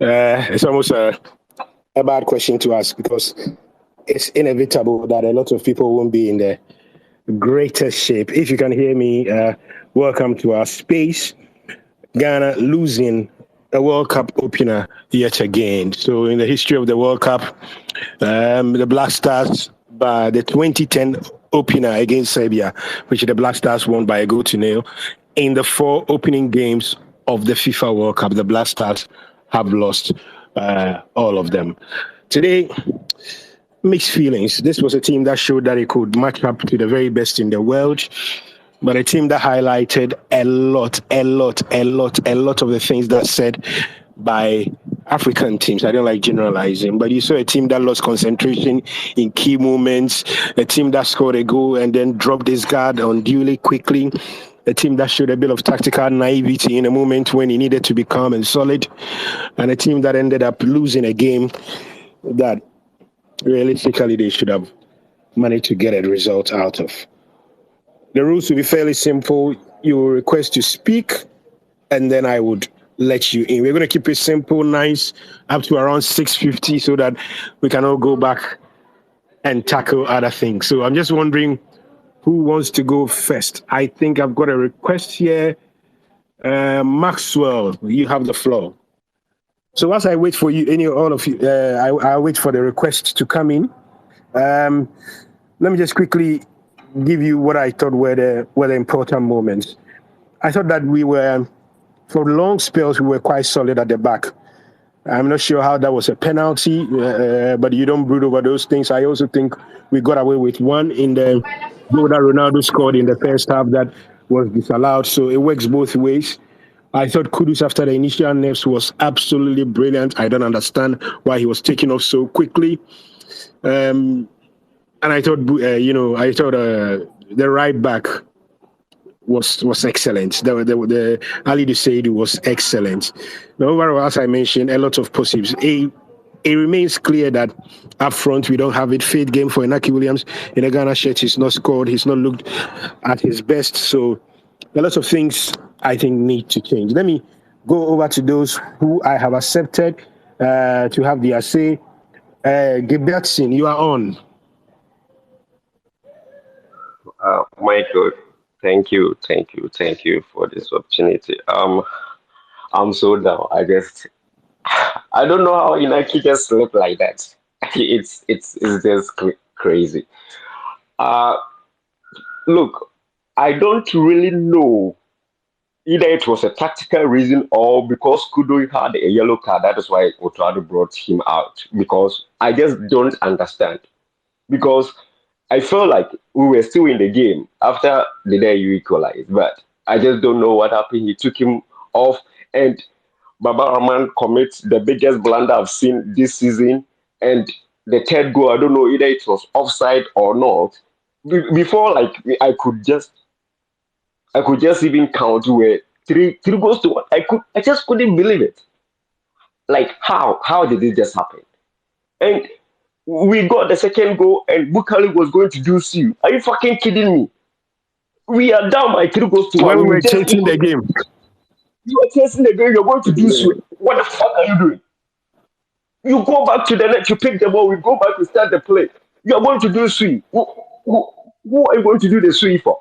It's almost a bad question to ask because it's inevitable that a lot of people won't be in the greatest shape. If you can hear me, welcome to our space. Ghana losing a World Cup opener yet again. So, in the history of the World Cup, the Black Stars, by the 2010 opener against Serbia, which the Black Stars won by a goal to nil, in the 4 opening games of the FIFA World Cup, the Black Stars have lost all of them. Today, mixed feelings. This was a team that showed that it could match up to the very best in the world, but a team that highlighted a lot of the things that said by African teams. I don't like generalizing, but you saw a team that lost concentration in key moments, a team that scored a goal and then dropped his guard unduly quickly, a team that showed a bit of tactical naivety in a moment when he needed to be calm and solid, and a team that ended up losing a game that realistically they should have managed to get a result out of. The rules will be fairly simple. You will request to speak, and then I would let you in. We're going to keep it simple, nice, up to around 6:50 so that we can all go back and tackle other things. So I'm just wondering who wants to go first. I think I've got a request here. Maxwell, you have the floor. So as I wait for you, all of you, I'll wait for the request to come in. Let me just quickly give you what I thought were the important moments. I thought that we were, for long spells, we were quite solid at the back. I'm not sure how that was a penalty, but you don't brood over those things. I also think we got away with one in the goal that Ronaldo scored in the first half that was disallowed. So it works both ways. I thought Kudus after the initial nerves was absolutely brilliant. I don't understand why he was taken off so quickly. And I thought, the right back was excellent. The Ali Dusaid was excellent. Now, overall, as I mentioned, a lot of positives. It remains clear that up front we don't have it. Faith game for Inaki Williams in the Ghana shirt. He's not scored. He's not looked at his best. So a lot of things I think need to change. Let me go over to those who I have accepted to have their say. Gilbertson, you are on. Michael, thank you for this opportunity. I'm so down. I don't know how Inaki just slept like that. It's just crazy. Uh, Look, I don't really know either it was a tactical reason or because Kudo had a yellow card. That is why Otuado brought him out. Because I just don't understand. Because I felt like we were still in the game after the day you equalized, but I just don't know what happened. He took him off, and Baba Rahman commits the biggest blunder I've seen this season. And the third goal, I don't know either it was offside or not. Before, like I could just even count where three goals to one. I just couldn't believe it. Like how did it just happen? And we got the second goal, and Bukali was going to do you. Are you fucking kidding me? We are down by 3 goals to 1. When we were chasing the game. You are chasing the game, you're going to do you. What the fuck are you doing? You go back to the net, you pick the ball, we go back to start the play. You're going to do sui. Who are you going to do the sui for?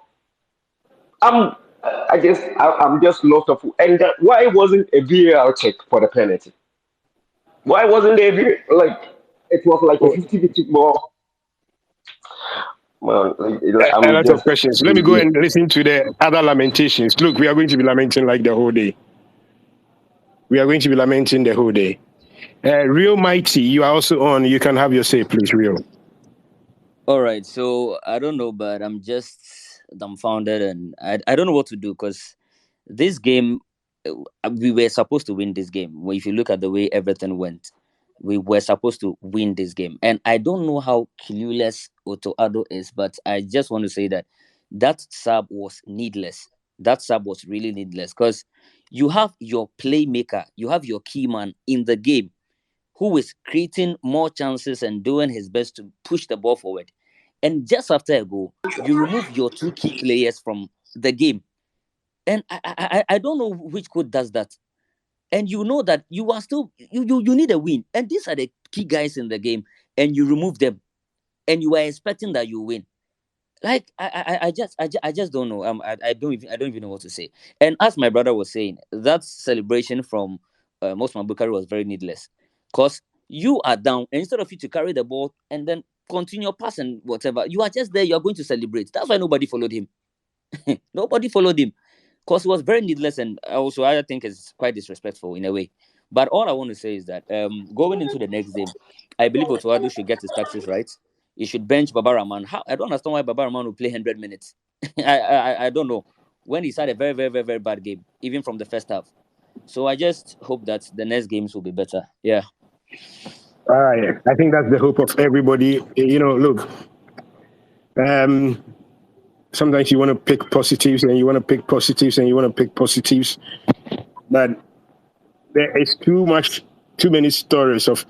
I'm I'm just lost of, and why wasn't a VAR check for the penalty? Why wasn't there like it was like a 50-50 ball? Man, A I'm lot of just questions. Let me go and listen to the other lamentations. Look, we are going to be lamenting like the whole day. We are going to be lamenting the whole day. Real Mighty, you are also on. You can have your say, please, Real. All right. So I don't know, but I'm just dumbfounded and I don't know what to do because this game, we were supposed to win this game. Well, if you look at the way everything went, we were supposed to win this game. And I don't know how clueless Otto Addo is, but I just want to say that that sub was needless. That sub was really needless because you have your playmaker, you have your key man in the game who is creating more chances and doing his best to push the ball forward. And just after a goal, you remove your 2 key players from the game. And I don't know which coach does that. and you know that you are still you need a win, and these are the key guys in the game, and you remove them, and you are expecting that you win. Like I just don't know. I don't even know what to say. And as my brother was saying, that celebration from Osman Bukari was very needless, cause you are down, and instead of you to carry the ball and then continue passing whatever, you are just there. You are going to celebrate. That's why nobody followed him. Nobody followed him, cause it was very needless, and also I think it's quite disrespectful in a way. But all I want to say is that going into the next game, I believe Otuadu should get his taxes right. He should bench Baba Rahman. How I don't understand why Baba Rahman will play 100 minutes. I don't know, when he's had a very very very very bad game, even from the first half. So I just hope that the next games will be better. Yeah. All right. I think that's the hope of everybody. Look, sometimes you want to pick positives and you want to pick positives and you want to pick positives, but there is too many stories of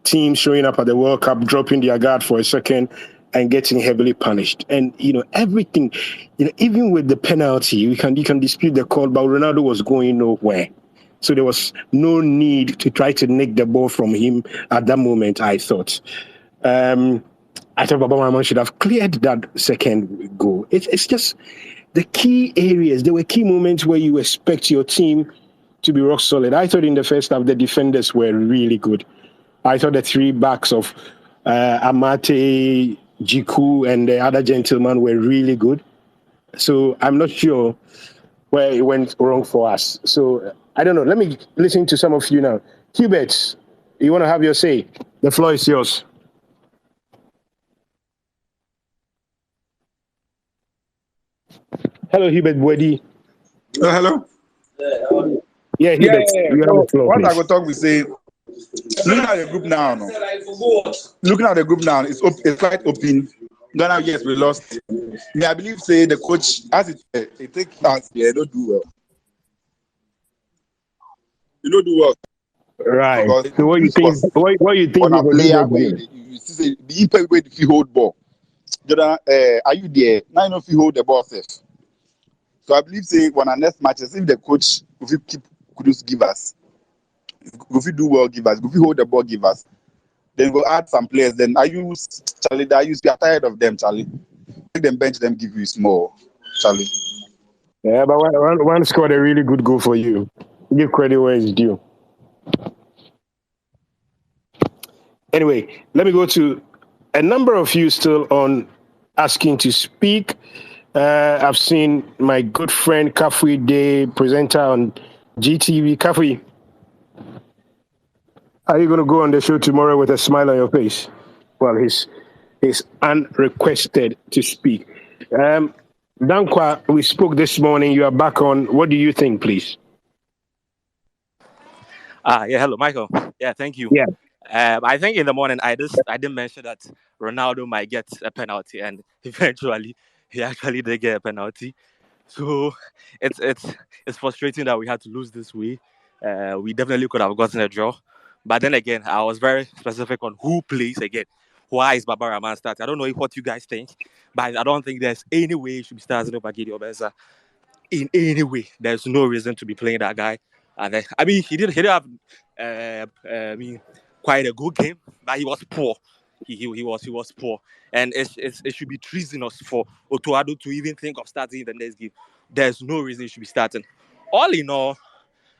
teams showing up at the World Cup, dropping their guard for a second, and getting heavily punished. And everything, even with the penalty, you can dispute the call, but Ronaldo was going nowhere. So there was no need to try to nick the ball from him at that moment, I thought. I thought Baba Rahman should have cleared that second goal. It's just the key areas. There were key moments where you expect your team to be rock solid. I thought in the first half, the defenders were really good. I thought the three backs of Amate, Jiku, and the other gentleman were really good. So I'm not sure where it went wrong for us. So I don't know. Let me listen to some of you now. Hubert, you want to have your say? The floor is yours. Hello, Hubert Bwedi. Hello. Yeah, Hubert, you have the floor, what please. I will talk, we say, looking at the group now, it's quite open. Ghana, yes, we lost. I believe, say, the coach, as it takes us, don't do well. You don't do well. Right. So what you think? What you think on a of player where game? you see the impact where if you hold ball. Jordan, are you there? Now you know if you hold the ball first. So I believe, say, when our next matches, if the coach, if you keep kudos give us, if you do well, give us, if you hold the ball, give us, then go add some players. Then I use Charlie. We are tired of them, Charlie. Make them bench them, give you small, Charlie. Yeah, but one scored a really good goal for you. Give credit where it's due. Anyway, let me go to a number of you still on asking to speak. I've seen my good friend Kafui Day, presenter on GTV. Kafui, are you going to go on the show tomorrow with a smile on your face? Well, he's unrequested to speak. Dankwa, we spoke this morning. You are back on. What do you think, please? Yeah, hello, Michael. Yeah, thank you. Yeah. I think in the morning I didn't mention that Ronaldo might get a penalty, and eventually he actually did get a penalty. So it's frustrating that we had to lose this way. We definitely could have gotten a draw, but then again, I was very specific on who plays again. Why is Baba Rahman starting? I don't know what you guys think, but I don't think there's any way he should be starting over Gideon Mensah in any way. There's no reason to be playing that guy. And I mean, he did have, quite a good game, but he was poor. He was poor, and it should be treasonous for Otuado to even think of starting the next game. There's no reason he should be starting. All in all,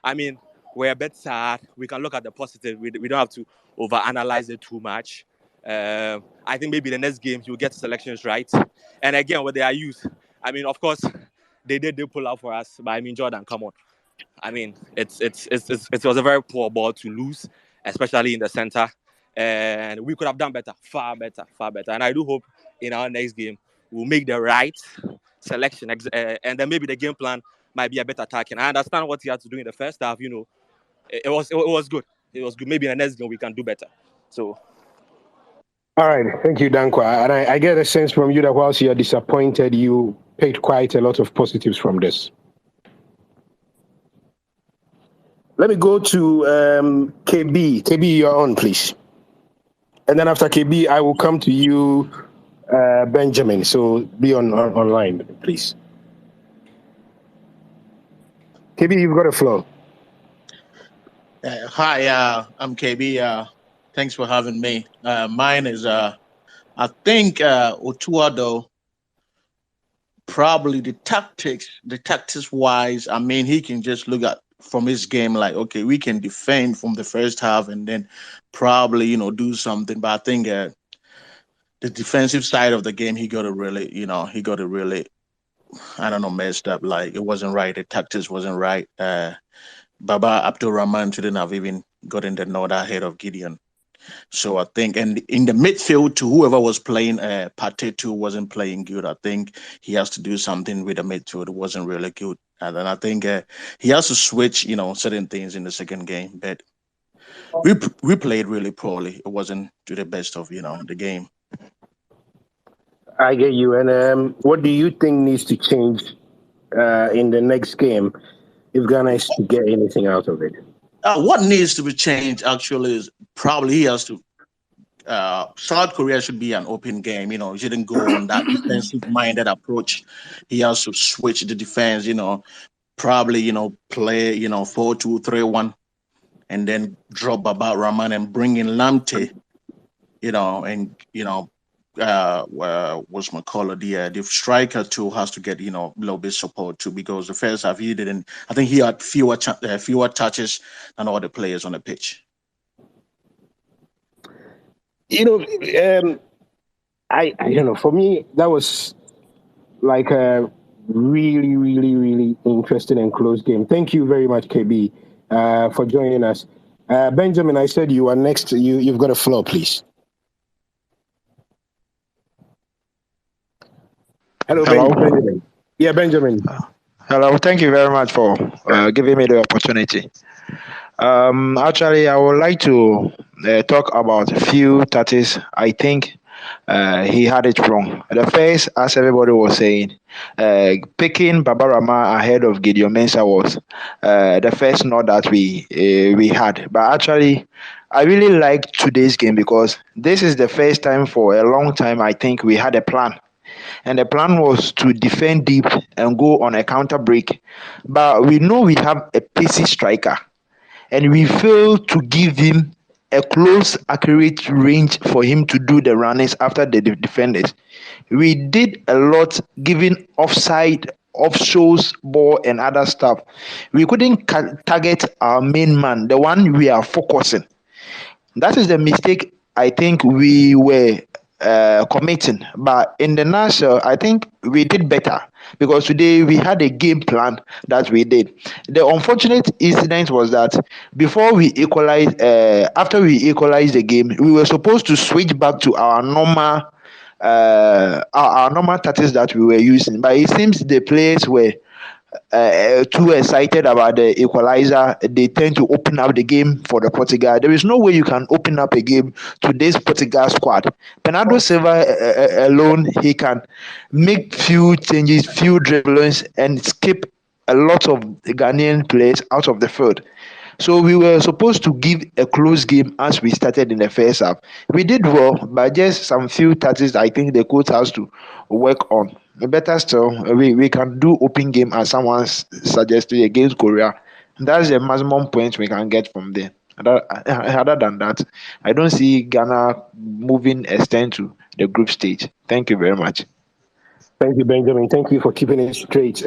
I mean, we're a bit sad. We can look at the positive. We don't have to overanalyze it too much. I think maybe the next game he'll get selections right. And again, what they are used. I mean, of course, they pull out for us, but I mean, Jordan, come on. I mean, it was a very poor ball to lose, especially in the center, and we could have done better, far better, far better. And I do hope in our next game we'll make the right selection, and then maybe the game plan might be a better attacking. I understand what he had to do in the first half. You know, it was good. It was good. Maybe in the next game we can do better. So. All right, thank you, Dankwa. And I get a sense from you that whilst you're disappointed, you picked quite a lot of positives from this. Let me go to KB. KB, you're on, please. And then after KB, I will come to you, Benjamin. So be online, please. KB, you've got a floor. Hi, I'm KB. Thanks for having me. Mine is, I think, Otuado, probably the tactics wise, I mean, he can just look at from his game like, okay, we can defend from the first half and then probably, do something. But I think the defensive side of the game, he got it really, I don't know, messed up. Like, it wasn't right. The tactics wasn't right. Baba Abdul Rahman shouldn't have even gotten the nod ahead of Gideon. So I think, and in the midfield, to whoever was playing, Patetu wasn't playing good. I think he has to do something with the midfield. It wasn't really good. And then I think he has to switch, certain things in the second game. But we played really poorly. It wasn't to the best of, the game. I get you. And what do you think needs to change in the next game if Ghana is to get anything out of it? What needs to be changed actually is probably he has to. South Korea should be an open game. He shouldn't go on that defensive-minded approach. He has to switch the defense. Probably play 4-2-3-1, and then drop Baba Rahman and bring in Lamte. And what's my color? The striker too has to get a little bit support too, because the first half he didn't. I think he had fewer touches than all the players on the pitch. I don't know. For me, that was like a really, really, really interesting and close game. Thank you very much, KB, for joining us. Benjamin, I said you are next. You've got a floor, please. Hello. Benjamin. Yeah, Benjamin. Hello. Thank you very much for giving me the opportunity. Actually, I would like to talk about a few tactics. I think he had it wrong. The first, as everybody was saying, picking Baba Rama ahead of Gideon Mensah was the first note that we had. But actually, I really like today's game because this is the first time for a long time I think we had a plan. And the plan was to defend deep and go on a counter break. But we know we have a pacey striker and we failed to give him a close, accurate range for him to do the runnings after the defenders. We did a lot giving offside, offshores, ball, and other stuff. We couldn't target our main man, the one we are focusing. That is the mistake I think we were committing. But in the nutshell, I think we did better because today we had a game plan that we did. The unfortunate incident was that before we equalized, after we equalized the game, we were supposed to switch back to our normal our normal tactics that we were using. But it seems the players were too excited about the equalizer. They tend to open up the game for the Portugal. There is no way you can open up a game to this Portugal squad. Bernardo Silva alone, he can make few changes, few dribblings, and skip a lot of Ghanaian players out of the field. So we were supposed to give a close game as we started in the first half. We did well, but just some few touches I think the coach has to work on. Better still, we can do open game as someone suggested against Korea. That's the maximum point we can get from there. Other than that, I don't see Ghana moving extend to the group stage. Thank you very much. Thank you, Benjamin. Thank you for keeping it straight.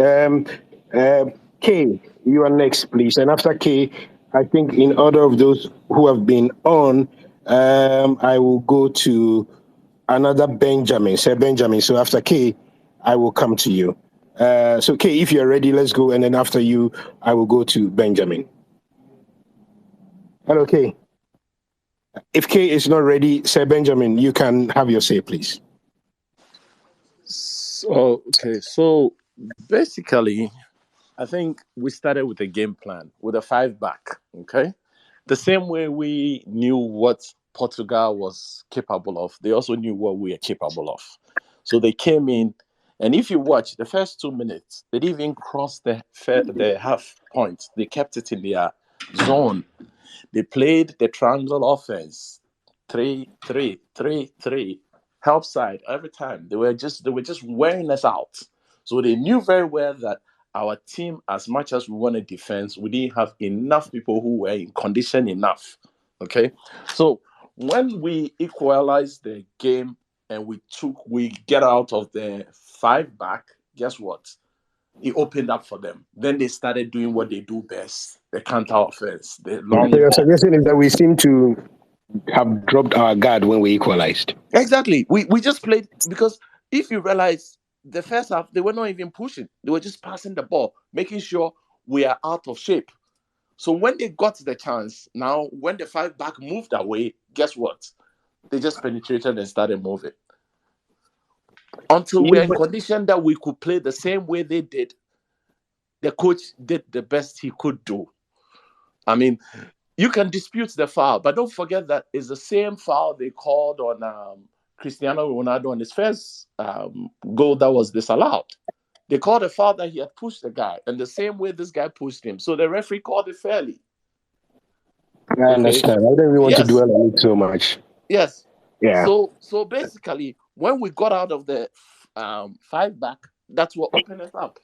Kay, you are next, please. And after Kay, I think in order of those who have been on, I will go to another Benjamin. Sir Benjamin. So after Kay, I will come to you. So Kay, if you're ready, let's go. And then after you, I will go to Benjamin. Hello, Kay. If Kay is not ready, Sir Benjamin, you can have your say, please. Okay, so basically, I think we started with a game plan with a 5-back. Okay, the same way we knew what Portugal was capable of, they also knew what we are capable of. So they came in, and if you watch the first 2 minutes, they didn't even cross the half point. They kept it in their zone. They played the triangle offense, 3-3-3-3. Help side every time. They were just wearing us out. So they knew very well that our team, as much as we wanted defense, we didn't have enough people who were in condition enough. Okay, so when we equalized the game and we get out of the 5 back, guess what? It opened up for them. Then they started doing what they do best: the counter offense, the long So your ball. suggestion is that we seem to have dropped our guard when we equalized. Exactly. We just played because if you realize the first half, they were not even pushing. They were just passing the ball, making sure we are out of shape. So when they got the chance, now when the 5 back moved away, guess what? They just penetrated and started moving. Until we're in condition that we could play the same way they did, the coach did the best he could do. I mean, you can dispute the foul, but don't forget that it's the same foul they called on Cristiano Ronaldo on his first goal that was disallowed. They called a foul that he had pushed the guy, and the same way this guy pushed him. So the referee called it fairly. I understand. I don't really want to Yes. dwell on it so much. Yes. Yeah. So basically, when we got out of the 5 back, that's what opened us up.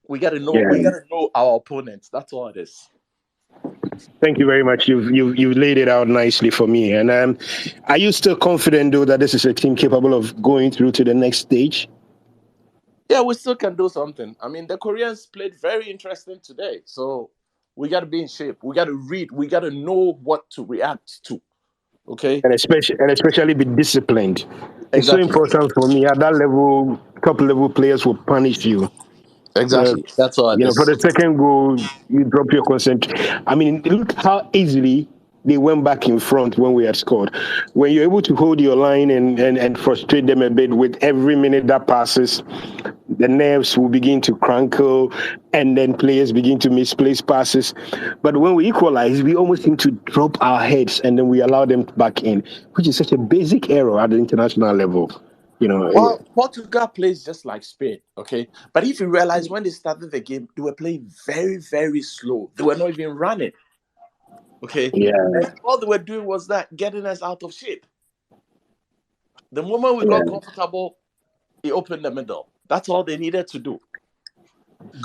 We gotta know. Yeah. We gotta know our opponents. That's all it is. Thank you very much. You've laid it out nicely for me. And are you still confident though that this is a team capable of going through to the next stage? Yeah, we still can do something. I mean, the Koreans played very interesting today, so we got to be in shape. We got to read. We got to know what to react to. Okay, and especially be disciplined. It's so exactly. important for me. At that level, top level players will punish you. Exactly. That's all it For is. the second goal, you drop your concentration. I mean, look how easily they went back in front when we had scored. When you're able to hold your line and frustrate them a bit with every minute that passes, the nerves will begin to crankle and then players begin to misplace passes. But when we equalize, we almost seem to drop our heads and then we allow them back in, which is such a basic error at the international level. Well, Portugal plays just like Spain, okay? But if you realize when they started the game, they were playing very, very slow. They were not even running, okay? Yeah. And all they were doing was that getting us out of shape. The moment we Yeah. got comfortable, it opened the middle. That's all they needed to do.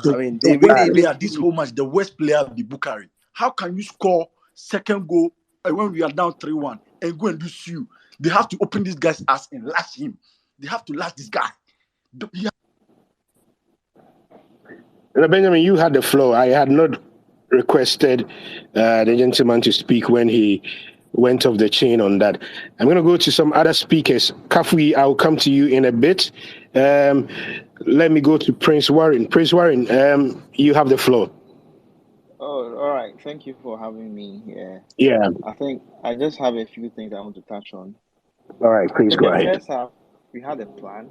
The, I mean, the they way they really play at this whole match, the worst player will be Bukari. How can you score second goal when we are down 3-1 and go and do you? They have to open this guy's ass and lash him. They have to lash this guy. Benjamin, you had the floor. I had not requested the gentleman to speak when he went off the chain on that. I'm going to go to some other speakers. Kafui, I'll come to you in a bit. Let me go to Prince Warren. Prince Warren, you have the floor. Oh, all right. Thank you for having me here. Yeah. I think I just have a few things I want to touch on. All right, please In go the ahead. first half, we had a plan.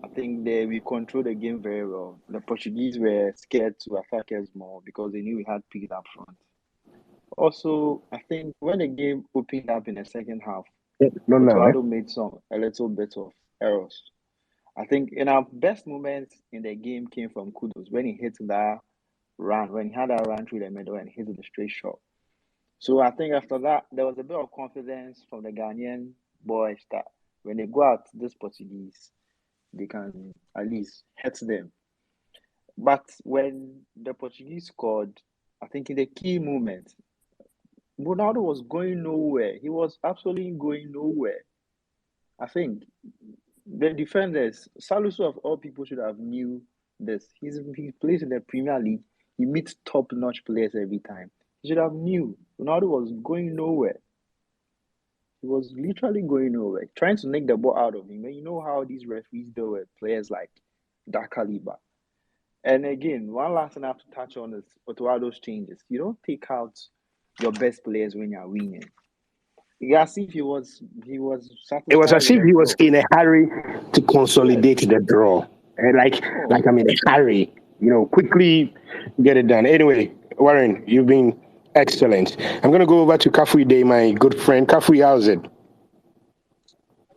I think we controlled the game very well. The Portuguese were scared to attack us more because they knew we had picked up front. Also, I think when the game opened up in the second half, Otuado made a little bit of errors. I think in our best moments in the game came from Kudos when he hit that run, when he had that run through the middle and hit the straight shot. So I think after that, there was a bit of confidence from the Ghanaian boys that when they go out this Portuguese, they can at least hit them. But when the Portuguese scored, I think in the key moment, Ronaldo was going nowhere. He was absolutely going nowhere. I think the defenders, Saluso of all people should have knew this. He plays in the Premier League. He meets top-notch players every time. He should have knew. Ronaldo was going nowhere. He was literally going nowhere, trying to make the ball out of him. And you know how these referees deal with players like that caliber. And again, one last thing I have to touch on is Otuado's changes. You don't take out your best players when you're winning. As if he was satisfied. It was as if he was in a hurry to consolidate the draw. And like I'm in a hurry, quickly get it done. Anyway, Warren, you've been excellent. I'm going to go over to Kafui Day, my good friend. Kafui, how's it?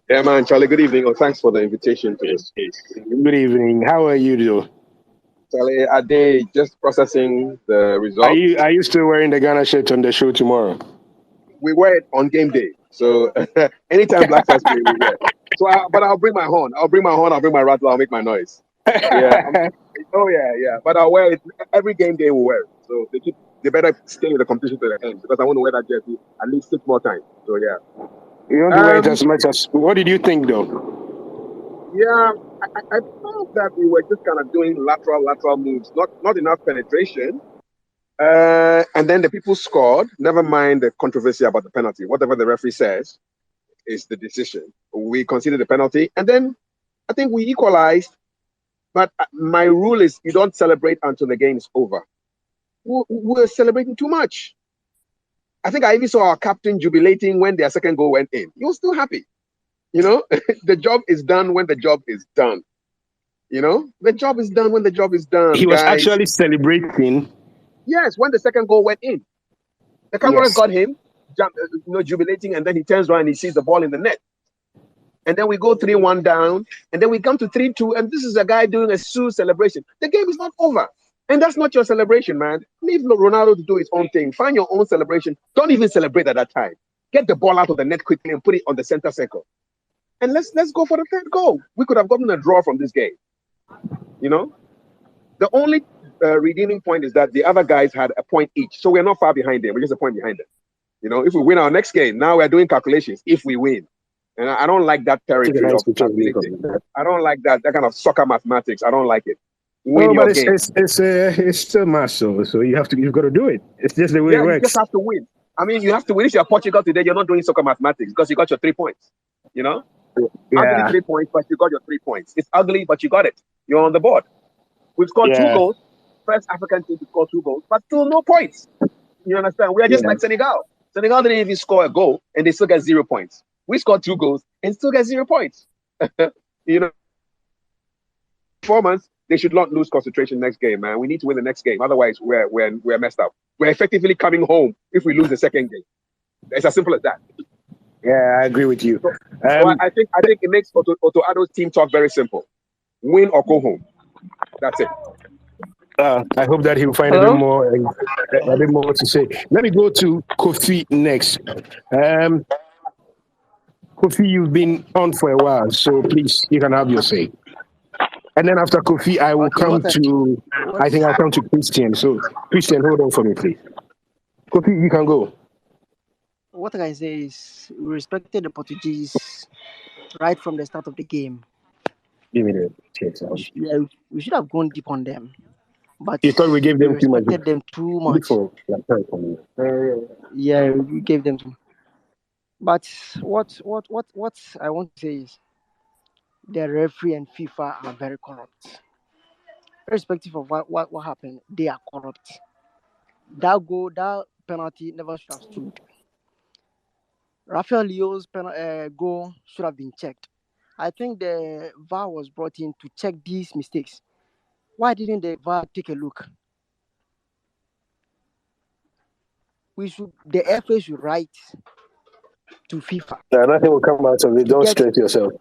Yeah, man, Charlie, good evening. Thanks for the invitation to this space. Good evening. How are you, though? Charlie, are they just processing the results? Are you still wearing the Ghana shirt on the show tomorrow? We wear it on game day. So anytime Black Stars play, we wear it. So, but I'll bring my horn. I'll bring my rattle. I'll make my noise. Yeah. Oh yeah. But I'll wear it every game day. Will wear it. So they better stay in the competition to the end because I want to wear that jersey at least 6 more times. So yeah. You don't wear it as much as. What did you think, though? Yeah, I felt that we were just kind of doing lateral moves, not enough penetration. And then the people scored. Never mind the controversy about the penalty. Whatever the referee says is the decision. We conceded the penalty, and then I think we equalized. But my rule is you don't celebrate until the game is over. We're celebrating too much. I think I even saw our captain jubilating when their second goal went in. He was still happy. You know, the job is done when the job is done. You know, the job is done when the job is done, He was guys. actually celebrating. Yes, when the second goal went in. The cameras got him, jubilating, and then he turns around and he sees the ball in the net. And then we go 3-1 down, and then we come to 3-2, and this is a guy doing a Sue celebration. The game is not over. And that's not your celebration, man. Leave Ronaldo to do his own thing. Find your own celebration. Don't even celebrate at that time. Get the ball out of the net quickly and put it on the center circle. And let's go for the third goal. We could have gotten a draw from this game. You know? The only redeeming point is that the other guys had a point each. So we're not far behind them. We're just a point behind them. You know, if we win our next game, now we're doing calculations. If we win. And I don't like that territory of calculating. I don't like that kind of soccer mathematics. I don't like it. Win your game. It's still math, so you've got to do it. It's just the way it works. You just have to win. I mean, you have to win. If you're Portugal today, you're not doing soccer mathematics because you got your 3 points. You know? Ugly 3 points, but you got your 3 points. It's ugly, but you got it. You're on the board. We've scored 2 goals. First African team to score 2 goals, but still no points. You understand? We are just like Senegal. Senegal didn't even score a goal, and they still get 0 points. We scored 2 goals and still get 0 points. You know, performance. They should not lose concentration next game, man. We need to win the next game. Otherwise, we're messed up. We're effectively coming home if we lose the second game. It's as simple as that. Yeah, I agree with you. So I think it makes Otto Addo's team talk very simple: win or go home. That's it. I hope that he'll find a bit more to say. Let me go to Kofi next. Kofi, you've been on for a while, so please, you can have your say. And then after Kofi, I will come to Christian. So, Christian, hold on for me, please. Kofi, you can go. What I say is we respected the Portuguese right from the start of the game. Give me the chance. We should have gone deep on them. But you thought we gave them too much? We respected them too much. Yeah, we gave them too much. But what I want to say is the referee and FIFA are very corrupt. Irrespective of what happened, they are corrupt. That penalty never should have stood. Rafael Leo's goal should have been checked. I think the VAR was brought in to check these mistakes. Why didn't the VAR take a look? The FA should write to FIFA. Nothing will come out of it. Don't stress yourself.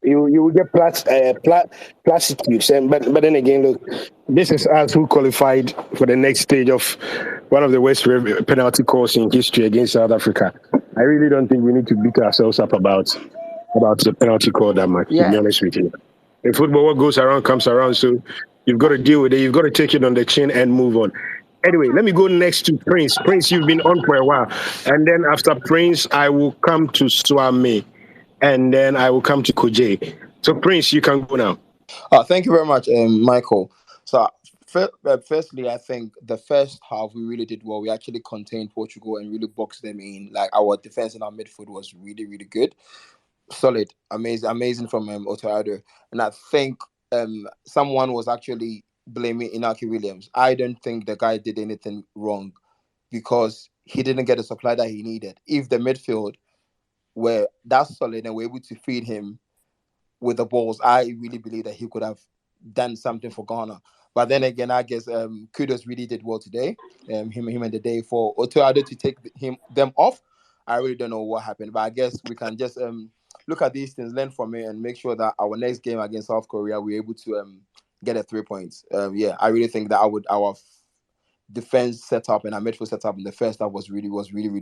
You will get platitudes, but then again, look, this is us who qualified for the next stage of one of the worst penalty calls in history against South Africa. I really don't think we need to beat ourselves up about the penalty call that much. To be honest with you, in football, what goes around comes around. So you've got to deal with it. You've got to take it on the chin and move on. Anyway, let me go next to Prince. Prince, you've been on for a while, and then after Prince, I will come to Swami. And then I will come to Koje. So, Prince, you can go now. Thank you very much, Michael. So, firstly, I think the first half we really did well. We actually contained Portugal and really boxed them in. Like our defense and our midfield was really, really good, solid, amazing from Otto Addo. And I think someone was actually blaming Inaki Williams. I don't think the guy did anything wrong because he didn't get the supply that he needed. If the midfield were that solid and were able to feed him with the balls, I really believe that he could have done something for Ghana. But then again, I guess Kudos really did well today. Him and the day for Otto Addo to take them off. I really don't know what happened, but I guess we can just look at these things, learn from it, and make sure that our next game against South Korea we're able to get 3 points. I really think that our defense setup and our midfield setup in the first half was really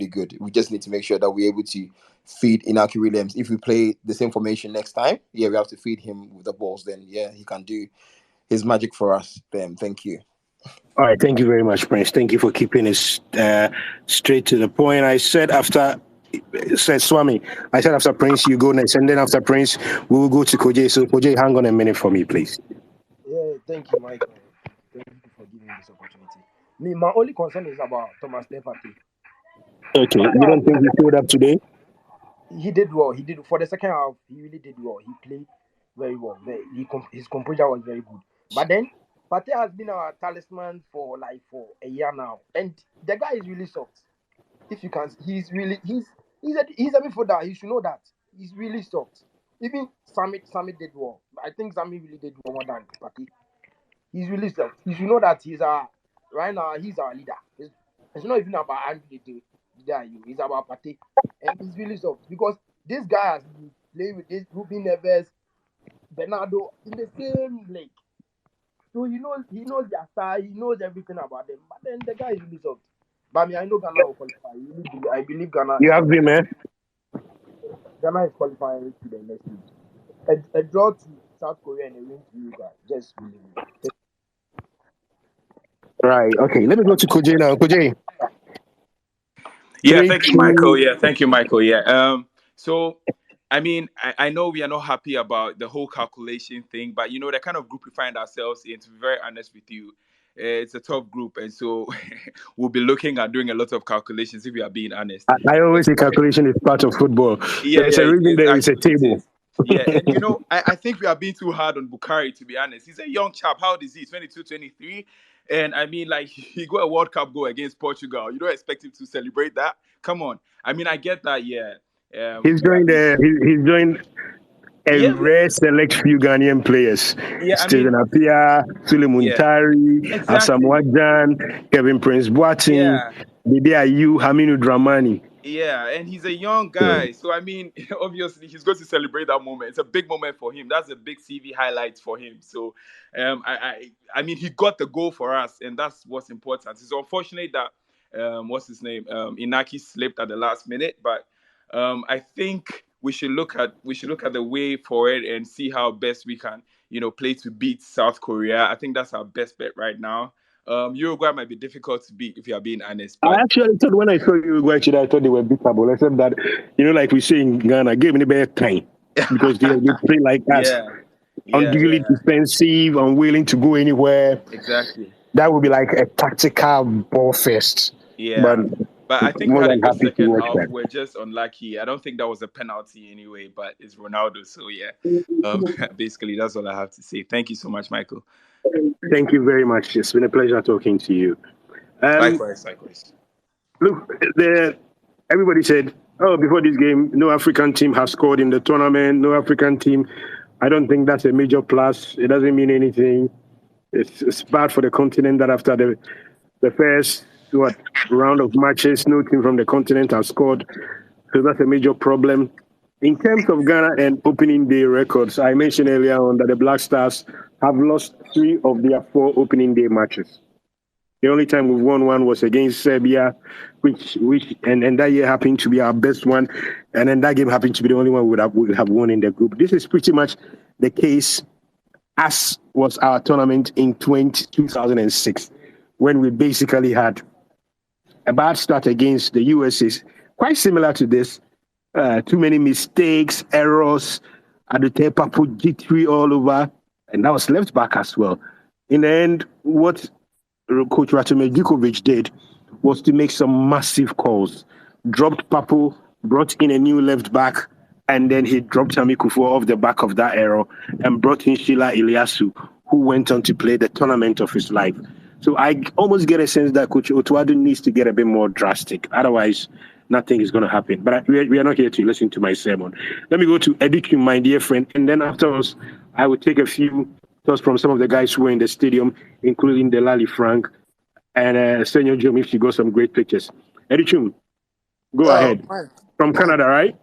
good. We just need to make sure that we're able to feed Inaki Williams. If we play the same formation next time, we have to feed him with the balls. Then he can do his magic for us. Then thank you. All right, thank you very much, Prince. Thank you for keeping it straight to the point. I said Swami, I said after Prince, you go next, and then after Prince, we will go to Koje. So Koje, hang on a minute for me, please. Yeah, thank you, Michael. Thank you for giving me this opportunity. Me, my only concern is about Thomas Partey. Okay, you don't think he showed up today? He did well. He did for the second half. He really did well. He played very well. His composure was very good. But then Partey has been our talisman for a year now, and the guy is really soft. If you can, he's a midfielder. He should know that he's really soft. Even Sammy did well. I think Sammy really did well more than Partey. He's really soft. You should know that right now he's our leader. It's not even about Andrew It's about Partey, and he's really soft because this guy has been playing with this Ruben Neves, Bernardo in the same league. So he knows their style, he knows everything about them. But then the guy is really soft. But I mean, I know Ghana will qualify. I believe Ghana. You have been, man. Ghana is qualifying to the next league. A draw to South Korea and a win to Uruguay. Just believe it. Right. Okay. Let me go to Koje now. Koje. Yeah. Thank you, Michael. Yeah. So, I mean, I know we are not happy about the whole calculation thing, but the kind of group we find ourselves in, to be very honest with you, it's a tough group, and so we'll be looking at doing a lot of calculations if we are being honest. I always say calculation is part of football. There's a reason there is a table. Yeah, and I think we are being too hard on Bukhari, to be honest. He's a young chap. How old is he? 22, 23? And I mean, he got a World Cup goal against Portugal. You don't expect him to celebrate that? Come on. I mean, I get that, yeah. He's joined a rare select few Ghanaian players. Yeah, Stephen Appiah, Suleiman Tari, Asamoah Gyan, Kevin Prince Boateng, Dede Ayew, Haminu Dramani. Yeah, and he's a young guy. So, I mean, obviously, he's going to celebrate that moment. It's a big moment for him. That's a big CV highlight for him. So, I mean, he got the goal for us, and that's what's important. It's unfortunate that, what's his name? Inaki slipped at the last minute, but I think we should look at the way forward and see how best we can, play to beat South Korea. I think that's our best bet right now. Uruguay might be difficult to beat if you are being honest. But I actually thought when I saw Uruguay today, I thought they were beatable. Except that, like we say in Ghana, give me the better time because they play like us, unduly defensive, unwilling to go anywhere. Exactly. That would be like a tactical ball fest. Yeah. But I think we had a good second half. We're just unlucky. I don't think that was a penalty anyway, but it's Ronaldo. So, yeah, basically, that's all I have to say. Thank you so much, Michael. Thank you very much. It's been a pleasure talking to you. Likewise. Look, everybody said, before this game, no African team has scored in the tournament. No African team. I don't think that's a major plus. It doesn't mean anything. It's bad for the continent that after the first round of matches, no team from the continent has scored. So that's a major problem. In terms of Ghana and opening day records, I mentioned earlier on that the Black Stars have lost 3 of their 4 opening day matches. The only time we've won one was against Serbia, which and that year happened to be our best one. And then that game happened to be the only one we would have won in the group. This is pretty much the case as was our tournament in 2006, when we basically had a bad start against the USA. Quite similar to this. Too many mistakes, errors, Adutepa put G3 all over, and that was left back as well. In the end, what Coach Ratime Djukovic did was to make some massive calls. Dropped Papu, brought in a new left back, and then he dropped Sami Kufo off the back of that error and brought in Sheila Iliasu, who went on to play the tournament of his life. So I almost get a sense that Coach Otuado needs to get a bit more drastic. Otherwise, nothing is going to happen. But we are not here to listen to my sermon. Let me go to Edikim, my dear friend, and then afterwards, I will take a few thoughts from some of the guys who were in the stadium, including Delali Frank and Senor Jim, if she got some great pictures. Edikim, go ahead. From Canada, right?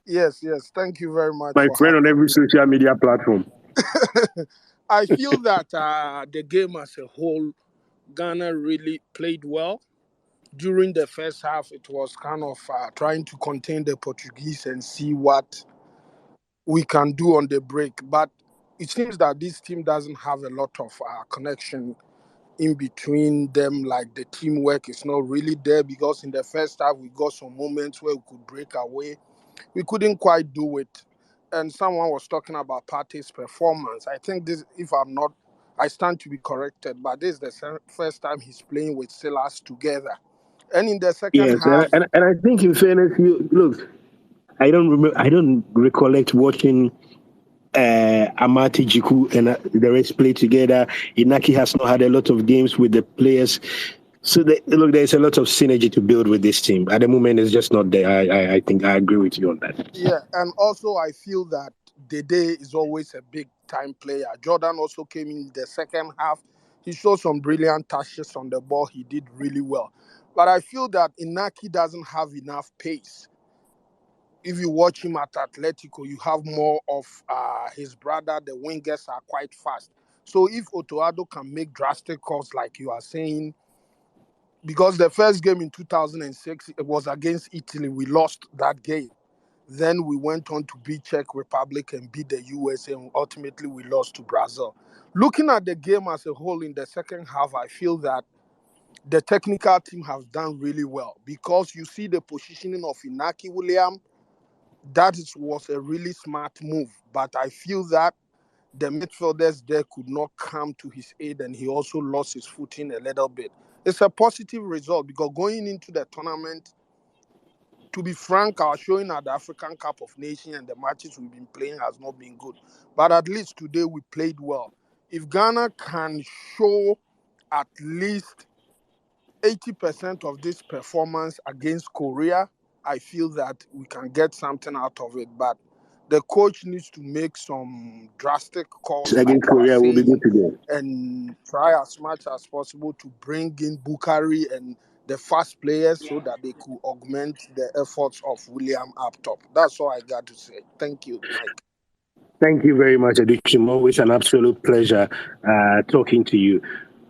Yes. Thank you very much. My friend on every social media platform. I feel that the game as a whole, Ghana really played well. During the first half, it was kind of trying to contain the Portuguese and see what we can do on the break. But it seems that this team doesn't have a lot of connection in between them. Like the teamwork is not really there because in the first half we got some moments where we could break away. We couldn't quite do it. And someone was talking about Partey's performance. I think this, if I'm not, I stand to be corrected, but this is the first time he's playing with Silas together. And in the second Yes, half, and I think in fairness, you look. I don't remember. I don't recollect watching Amati Jiku and the rest play together. Inaki has not had a lot of games with the players. So look, there's a lot of synergy to build with this team. At the moment, it's just not there. I think I agree with you on that. yeah, and also I feel that Dede is always a big time player. Jordan also came in the second half. He showed some brilliant touches on the ball. He did really well. But I feel that Inaki doesn't have enough pace. If you watch him at Atletico, you have more of his brother. The wingers are quite fast. So if Otoado can make drastic calls like you are saying, because the first game in 2006, it was against Italy. We lost that game. Then we went on to beat Czech Republic and beat the USA, and ultimately we lost to Brazil. Looking at the game as a whole in the second half, I feel that the technical team has done really well because you see the positioning of Inaki William. Was a really smart move, but I feel that the midfielders there could not come to his aid, and he also lost his footing a little bit. It's a positive result because going into the tournament, to be frank, our showing at the African Cup of Nations and the matches we've been playing has not been good. But at least today we played well. If Ghana can show at least 80% of this performance against Korea, I feel that we can get something out of it. But the coach needs to make some drastic calls, like Against you are Korea will be good saying, today. and try as much as possible to bring in Bukari and the fast players so that they could augment the efforts of William up top. That's all I got to say. Thank you, Mike. Thank you very much, Addiction. Always an absolute pleasure talking to you.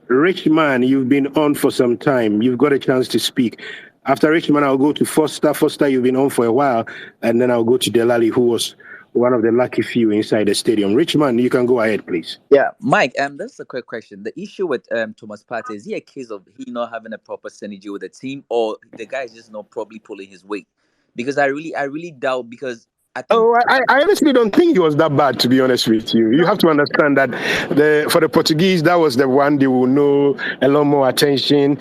Rich man, you've been on for some time. You've got a chance to speak. After Richman, I'll go to Foster. Foster, you've been on for a while. And then I'll go to Delali, who was one of the lucky few inside the stadium. Richman, you can go ahead, please. Yeah, Mike. That's a quick question. The issue with Thomas Partey, is he a case of he not having a proper synergy with the team, or the guy is just not probably pulling his weight? Because I really doubt, because I think Oh, I honestly don't think he was that bad, to be honest with you. You have to understand that for the Portuguese, that was the one they will know a lot more attention.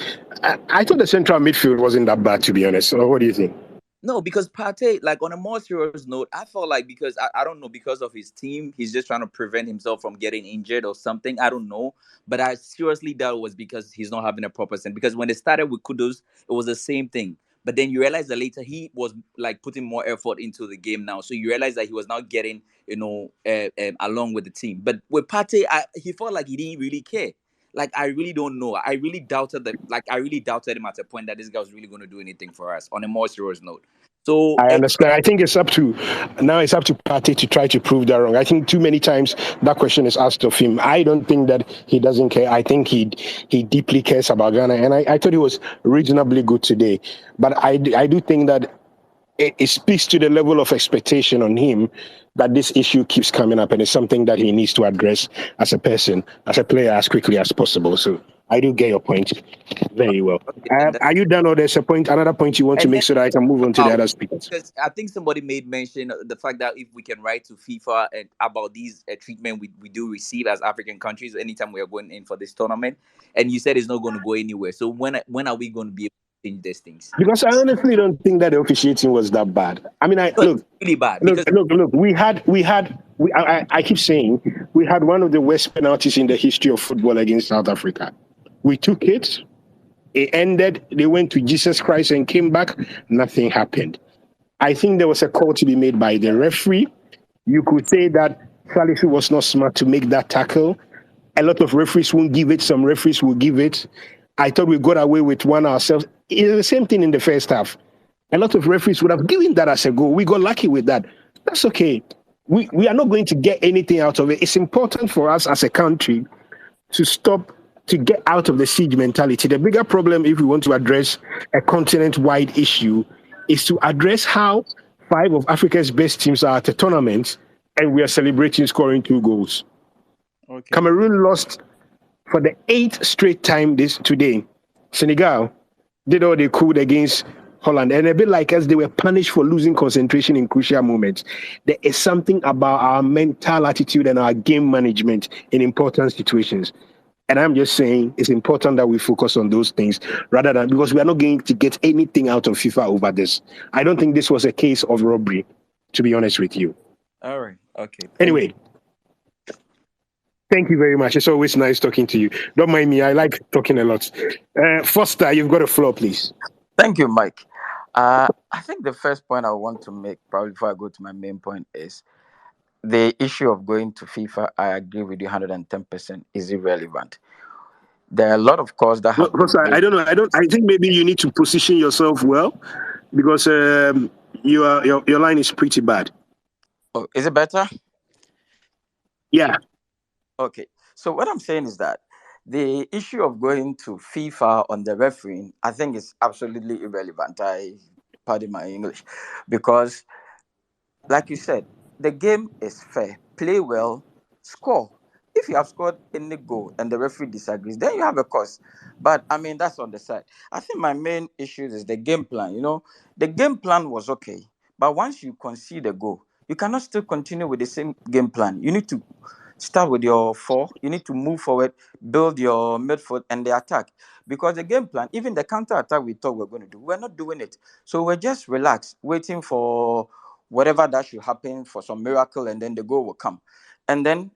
I thought the central midfield wasn't that bad, to be honest. So what do you think? no, because Partey, like on a more serious note, I felt like, because I don't know, because of his team, he's just trying to prevent himself from getting injured or something. I don't know. But I seriously doubt it was because he's not having a proper sense. Because when they started with Kudus, it was the same thing. But then you realize that later he was like putting more effort into the game now. So you realize that he was now getting, along with the team. But with Partey, he felt like he didn't really care. Like, I really don't know. I really doubted him at a point that this guy was really going to do anything for us on a more serious note. So I understand. I think it's up to Partey to try to prove that wrong. I think too many times that question is asked of him. I don't think that he doesn't care. I think he deeply cares about Ghana, and I thought he was reasonably good today. But I do think that it speaks to the level of expectation on him that this issue keeps coming up, and it's something that he needs to address as a person, as a player, as quickly as possible. So I do get your point very well. Are you done, or there's another point you want to make so that I can move on to the other speakers? Because I think somebody made mention of the fact that if we can write to FIFA and about these treatment we do receive as African countries anytime we are going in for this tournament, and you said it's not going to go anywhere. So when are we going to be able to change these things? Because I honestly don't think that the officiating was that bad. I mean, look, really bad. Look. I keep saying we had one of the worst penalties in the history of football against South Africa. We took it. It ended. They went to Jesus Christ and came back. Nothing happened. I think there was a call to be made by the referee. You could say that Salisu was not smart to make that tackle. A lot of referees won't give it. Some referees will give it. I thought we got away with one ourselves. It's the same thing in the first half. A lot of referees would have given that as a goal. We got lucky with that. That's okay. We are not going to get anything out of it. It's important for us as a country to get out of the siege mentality. The bigger problem, if we want to address a continent-wide issue, is to address how 5 of Africa's best teams are at a tournament and we are celebrating scoring 2 goals. Okay. Cameroon lost for the 8th straight time today. Senegal did all they could against Holland. And a bit like us, they were punished for losing concentration in crucial moments. There is something about our mental attitude and our game management in important situations. And I'm just saying it's important that we focus on those things rather than, because we are not going to get anything out of FIFA over this. I don't think this was a case of robbery, to be honest with you. All right. Okay. Anyway, thank you very much. It's always nice talking to you. Don't mind me. I like talking a lot. Foster, you've got the floor, please. Thank you, Mike. I think the first point I want to make, probably before I go to my main point, is the issue of going to FIFA. I agree with you 110% is irrelevant. There are a lot of calls that Well, have been Foster, I made. don't know. I think maybe you need to position yourself well because your line is pretty bad. Oh, is it better? Yeah. Okay. So what I'm saying is that the issue of going to FIFA on the refereeing, I think, is absolutely irrelevant. I pardon my English, because like you said, the game is fair. Play well, score. If you have scored any goal and the referee disagrees, then you have a cause. But I mean, that's on the side. I think my main issue is the game plan. The game plan was okay, but once you concede a goal, you cannot still continue with the same game plan. You need to start with your four. You need to move forward, build your midfield and the attack. Because the game plan, even the counter attack we thought we were going to do, we're not doing it. So we're just relaxed, waiting for whatever that should happen, for some miracle, and then the goal will come. And then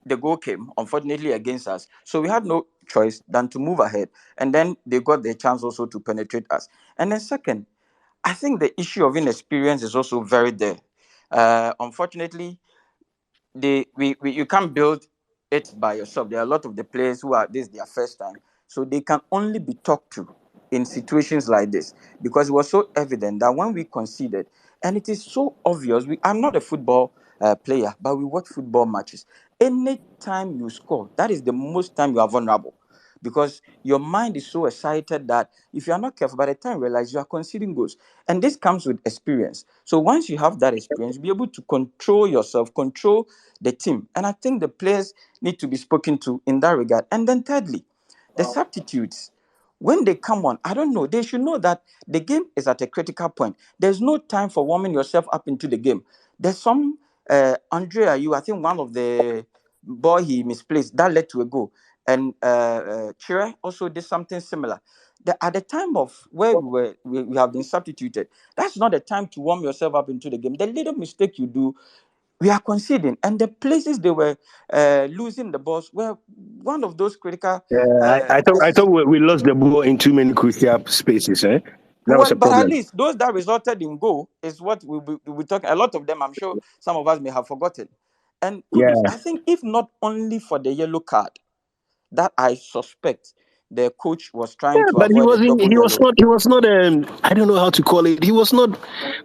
the goal came, unfortunately, against us. So we had no choice than to move ahead. And then they got the chance also to penetrate us. And then second, I think the issue of inexperience is also very there. Unfortunately, you can't build it by yourself. There are a lot of the players who are this their first time, so they can only be talked to in situations like this, because it was so evident that when we conceded, and it is so obvious. I'm not a football player, but we watch football matches. Anytime you score, that is the most time you are vulnerable, because your mind is so excited that if you are not careful, by the time you realize you are conceding goals. And this comes with experience. So once you have that experience, you'll be able to control yourself, control the team. And I think the players need to be spoken to in that regard. And then thirdly, the substitutes, when they come on, I don't know, they should know that the game is at a critical point. There's no time for warming yourself up into the game. There's some Andrea, I think one of the ball he misplaced that led to a goal. And Chire also did something similar. At the time of where we have been substituted, that's not the time to warm yourself up into the game. The little mistake you do, we are conceding, and the places they were losing the balls were one of those critical. Yeah, I thought we lost the ball in too many crucial spaces. That was Well, a but at problem. least those that resulted in goal is what we talk. A lot of them, I'm sure, some of us may have forgotten. And Kudus, Yeah. I think if not only for the yellow card, that I suspect the coach was trying Yeah, to but he avoid a wasn't. double He was yellow. not. He was not. I don't know how to call it. He was not.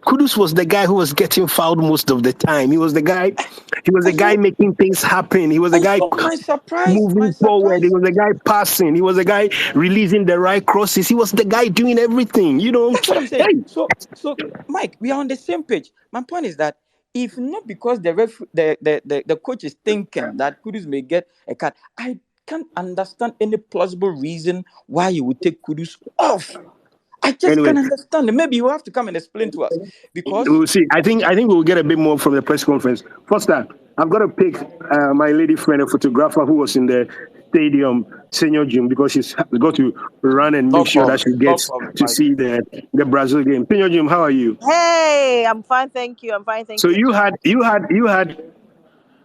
Kudus was the guy who was getting fouled most of the time. He was the guy. He was the And guy so, making things happen. He was the and guy so my moving forward. He surprise. was the guy passing. He was the guy releasing the right crosses. He was the guy doing everything. That's what I'm saying. Hey, So, Mike, we are on the same page. My point is that if not because the coach is thinking that Kudus may get a card, I can't understand any plausible reason why you would take Kudus off. I just anyway, can't understand it. Maybe you have to come and explain to us, because we'll see. I think we'll get a bit more from the press conference. First, I've got to pick my lady friend, a photographer who was in the stadium, Senior Jim, because she's got to run and no make sure that problem, she no gets problem, to Mike. see the Brazil game. Senior Jim, how are you? Hey, I'm fine, thank you. I'm fine, thank So you. you had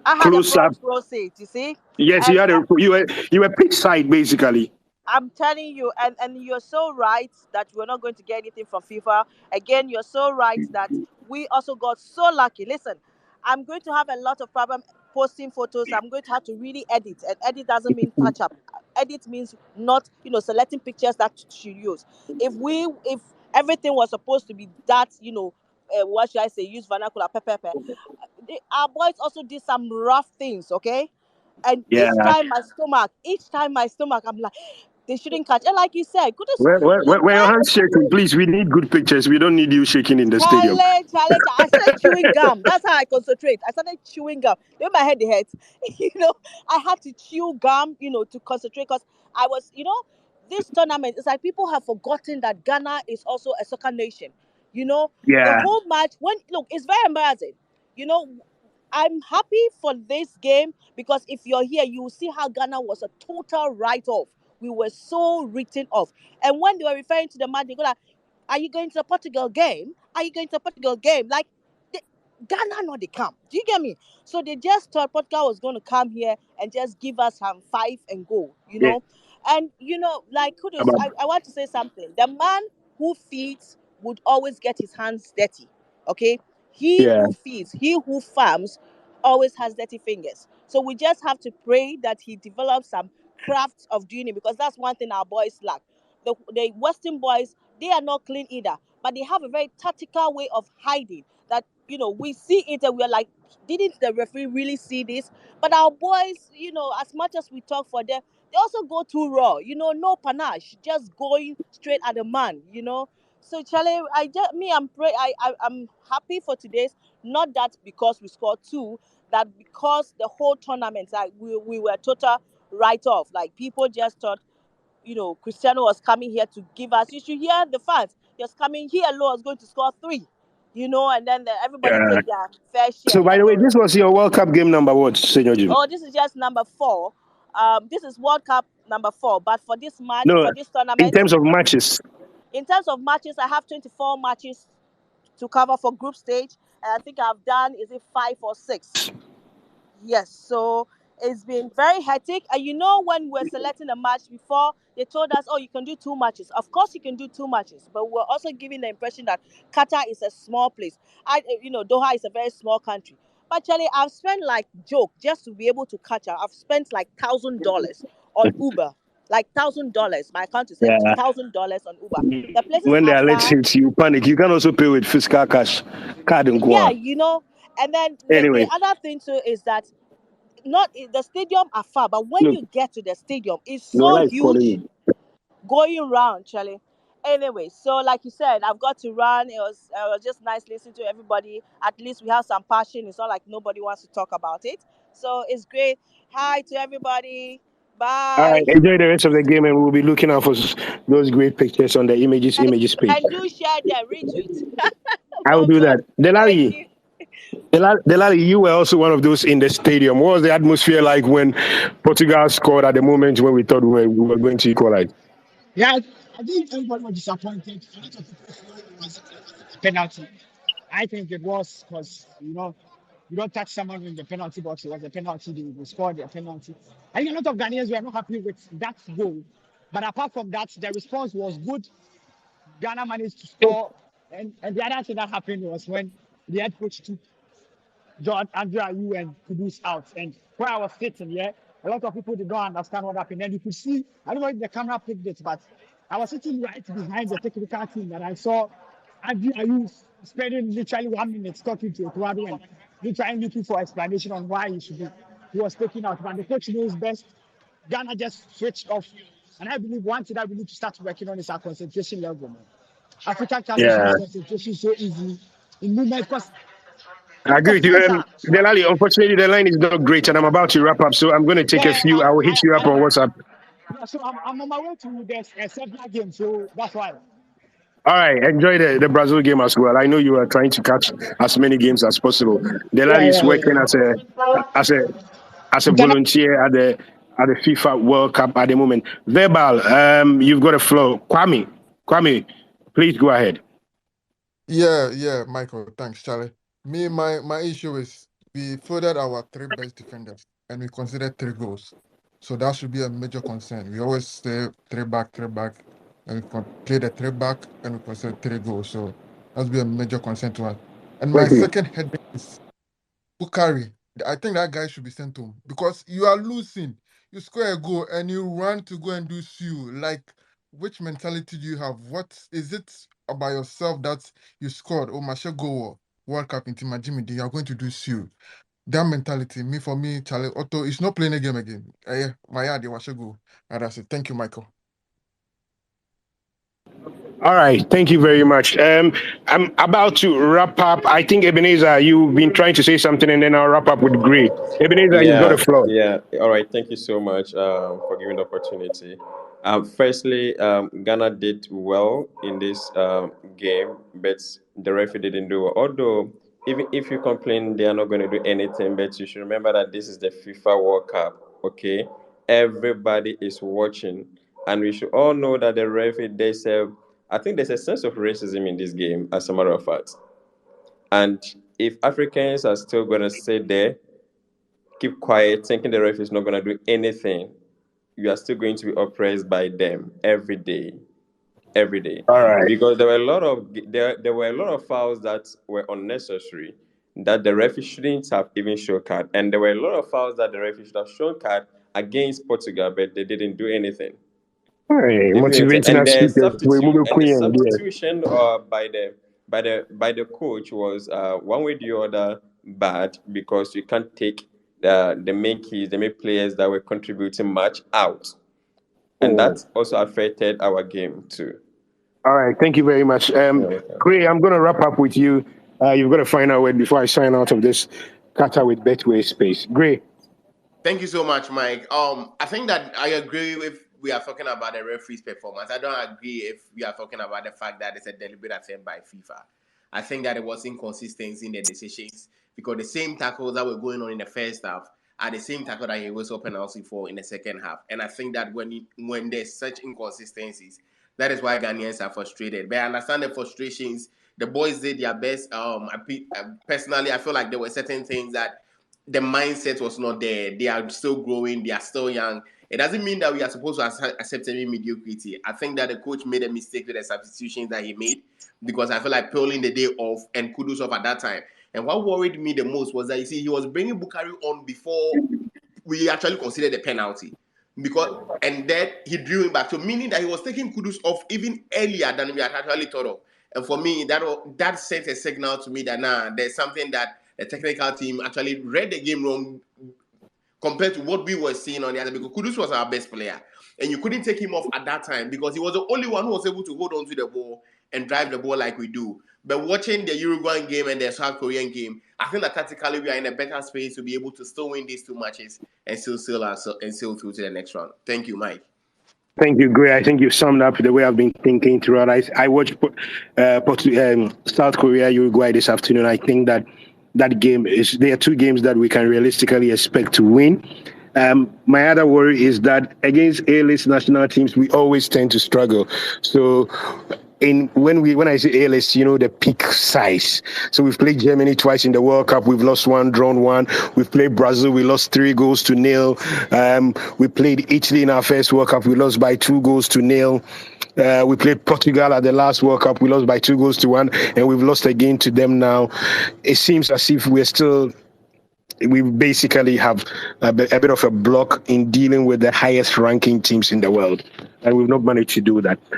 I had a close up. front row seat, you see, Yes, and you were pitch side basically. I'm telling you, and you're so right that we're not going to get anything from FIFA. Again, you're so right that we also got so lucky. Listen, I'm going to have a lot of problem posting photos. I'm going to have to really edit, and edit doesn't mean touch up. Edit means not, selecting pictures that should use. If everything was supposed to be that, what should I say? Use vernacular, pepper. Our boys also did some rough things, okay? And Yeah. each time my stomach, I'm like, They shouldn't catch. And like you said, Kudus, Where your man, hands shaking, please. We need good pictures. We don't need you shaking in the stadium. Charlie, I started chewing gum. That's how I concentrate. I started chewing gum. Then my head hurt. I had to chew gum, to concentrate because I was, this tournament, it's like people have forgotten that Ghana is also a soccer nation. The Yeah. whole match, look, it's very embarrassing. You know, I'm happy for this game because if you're here, you will see how Ghana was a total write-off. We were so written off. And when they were referring to the match, they go like, are you going to the Portugal game? Are you going to the Portugal game? Like, they, Ghana, no, they come. Do you get me? So they just thought Portugal was going to come here and just give us some five and go. Yeah. And, like, kudos, I want to say something. The man who feeds would always get his hands dirty. Okay? He Yeah. who feeds, he who farms, always has dirty fingers. So we just have to pray that he develops some crafts of doing it because that's one thing our boys lack. The Western boys, they are not clean either, but they have a very tactical way of hiding that, we see it and we're like, didn't the referee really see this? But our boys, as much as we talk for them, they also go too raw, no panache, just going straight at the man. So Charlie, I'm happy for today's. Not that because we scored two, that because the whole tournament, like we were total write off. Like people just thought, Cristiano was coming here to give us. You should hear the fans. He was coming here alone, was going to score three. And then everybody Yeah. take their fair So, share. by Yeah, the way, no. this was your World Cup game number what, Senor Jim? Oh, this is just number 4. This is World Cup number 4. But for this match, No, for this in tournament, terms of matches. in terms of matches, I have 24 matches to cover for group stage, and I think I've done, is it 5 or 6? Yes, so it's been very hectic. And when we're selecting a match before, they told us, oh, you can do 2 matches. Of course, you can do 2 matches, but we're also giving the impression that Qatar is a small place. Doha is a very small country. But Charlie, I've spent like joke just to be able to catch her. I've spent like $1,000 on Uber, like $1,000. My account is empty. Yeah. $1,000 on Uber. The places When the are alert far. hits, you panic. You can also pay with physical cash, card and go Yeah, on. and then the Anyway, other thing too is that not the stadium are far, but when look, you get to the stadium, it's so Nola is calling huge you. going round, Charlie. Anyway, so like you said, I've got to run. It was just nice listening to everybody. At least we have some passion. It's not like nobody wants to talk about it. So it's great. Hi to everybody. All right, Bye. enjoy the rest of the game, and we'll be looking out for those great pictures on the images page. And do share them, retweet. I will Bye do bye. that. Thank Delali, you. Delali, you were also one of those in the stadium. What was the atmosphere like when Portugal scored at the moment when we thought we were going to equalize? Yeah, I think everybody was disappointed. A lot of people feel it was a penalty. I think it was because, you don't touch someone in the penalty box. It was a penalty. They scored a penalty. I think a lot of Ghanaians were not happy with that goal. But apart from that, the response was good. Ghana managed to score. And the other thing that happened was when the head coach took John, Andrea, you and Kudus out. And where I was sitting, yeah, a lot of people did not understand what happened. And you could see, I don't know if the camera picked it, but I was sitting right behind the technical team and I saw Andrea Ayew spending literally 1 minute talking to Ecuador and literally looking for explanation on why he was taken out. But the coach knows best. Ghana just switched off. And I believe one thing that we need to start working on is our concentration level, man. Africa can't Yeah, lose concentration so easily in movement because a I lot agree of with you. times are Delali, unfortunately, the line is not great, and I'm about to wrap up, so I'm going to take a yeah, few. I will hit you up on WhatsApp. yeah, so I'm on my way to the Serbia game, so that's why. All right, enjoy the Brazil game as well. I know you are trying to catch as many games as possible. Delali is working as a as a Ghana, volunteer at the FIFA World Cup at the moment. Verbal, you've got a flow. Kwame, please go ahead. Yeah, Michael. Thanks, Charlie. My issue is we fielded our 3 best defenders and we considered 3 goals. So that should be a major concern. We always say three back, and play the 3 back and we consider 3 goals. So that's be a major concern to us. And my Thank you. second headache is Bukari. I think that guy should be sent home because you are losing. You score a goal and you run to go and do you. Like, which mentality do you have? What is it about yourself that you scored? Oh, my go World Cup in Team Jimmy, you are going to do you. That mentality, for me, Charlie Otto is not playing a game again. My idea was go. And that's it. Thank you, Michael. All right, thank you very much. I'm about to wrap up. I think Ebenezer, you've been trying to say something, and then I'll wrap up with Gray. Ebenezer, you've got the Yeah, floor. yeah. All right. Thank you so much for giving the opportunity. Firstly, Ghana did well in this game, but the referee didn't do well. Although, even if you complain they are not going to do anything, but you should remember that this is the FIFA World Cup. Okay, everybody is watching, and we should all know that the referee. I think there's a sense of racism in this game, as a matter of fact. And if Africans are still going to sit there, keep quiet, thinking the ref is not going to do anything, you are still going to be oppressed by them every day. All right. Because there were a lot of fouls that were unnecessary, that the referee shouldn't have even shown card, and there were a lot of fouls that the referee should have shown card against Portugal, but they didn't do anything. All right, If you understand. motivating And our the speakers. We substitute move and the Queen there. substitution by the coach was one way or the other bad, because you can't take the main players that were contributing much out, and Oh. that also affected our game too. All right, thank you very much. You're welcome. Gray, I'm going to wrap up with you. You've got a final word before I sign out of this Qatar with Betway space. Gray. Thank you so much, Mike. I think that I agree if we are talking about the referee's performance. I don't agree if we are talking about the fact that it's a deliberate attempt by FIFA. I think that it was inconsistency in the decisions, because the same tackles that were going on in the first half are the same tackle that he was a penalty for in the second half. And I think that when there's such inconsistencies, that is why Ghanaians are frustrated. But I understand the frustrations. The boys did their best. Personally, I feel like there were certain things that the mindset was not there. They are still growing. They are still young. It doesn't mean that we are supposed to accept any mediocrity. I think that the coach made a mistake with the substitutions that he made, because I feel like pulling the day off and Kudus off at that time. And what worried me the most was that, you see, he was bringing Bukari on before we actually considered the penalty. And then he drew him back. So meaning that he was taking Kudus off even earlier than we had actually thought of. And for me, that sent a signal to me that there's something that the technical team actually read the game wrong compared to what we were seeing on the other, because Kudus was our best player. And you couldn't take him off at that time because he was the only one who was able to hold on to the ball and drive the ball like we do. But watching the Uruguayan game and the South Korean game, I think that tactically we are in a better space to be able to still win these two matches and still sail through to the next round. Thank you, Mike. Thank you, Gray. I think you summed up the way I've been thinking throughout. I watched South Korea, Uruguay this afternoon. I think that game there are two games that we can realistically expect to win. My other worry is that against A-list national teams, we always tend to struggle. So when I say A-list, the peak size. So we've played Germany twice in the World Cup. We've lost one, drawn one. We've played Brazil. We lost 3-0. We played Italy in our first World Cup. We lost by 2-0. We played Portugal at the last World Cup. We lost by 2-1, and we've lost again to them now. It seems as if we basically have a bit of a block in dealing with the highest ranking teams in the world, and we've not managed to do that.